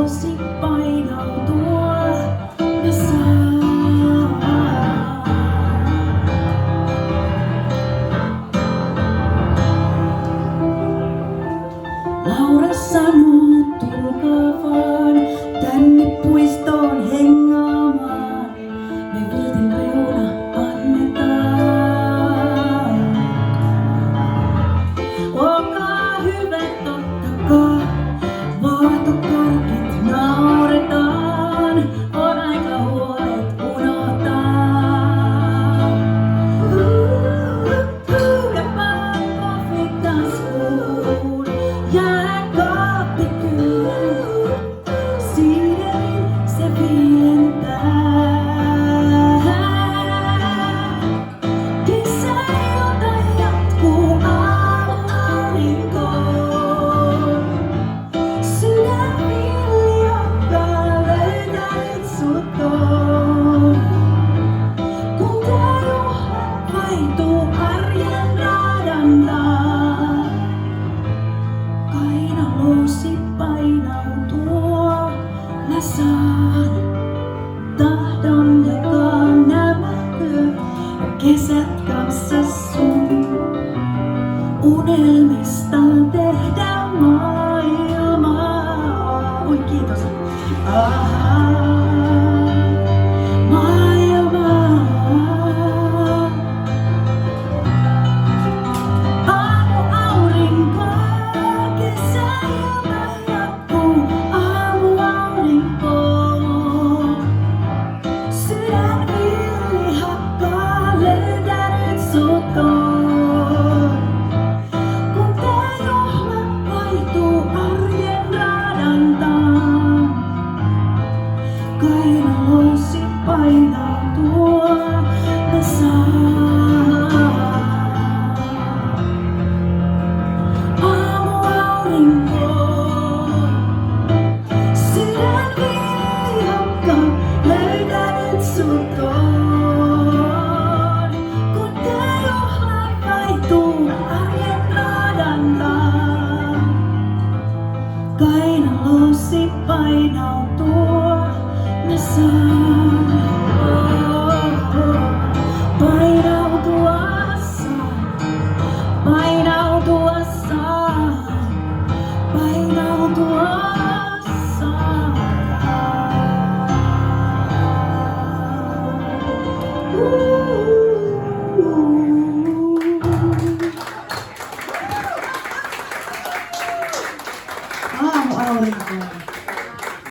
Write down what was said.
halusi painautua nasaan. Laura sanoo, tulkaa vaan tänne puistoon hengaamaan. Me viltin reuna annetaan. Olkaa hyvät, ottakaa vaatokarkit, nauretaan. On aika huolet unohtaa. Ja paan kohvi taskuun. Jääkaappi kyl, siiderin se viilentää. Kesäilta jatkuu aamuaurinkoon. Sydän villi hakkaa löytänyt sut on. Kun tää juhla vaihtuu arjen raadandaan. Kainaloosi painautua nasaan. Tahdon jakaa nämä yöt ja kesät kanssa sun. Unelmista tehdä maailmaa. Oi kiitos. Maailmaa. Aamuaurinko, kesäilta jatkuu aamuaurinko. Sydän villi hakkaa löytänyt sut on. Kun tää juhla vaihtuu arjen raadandaan. Kainaloosi painautua nasaan. Aamuaurinko, sydän villi hakkaa löytänyt sut on. Kun tää juhla vaihtuu arjen raadandaan. Kainaloosi painautua nasaan. Painautua saan, painautua saan, painautua saan. Aamuaurinko.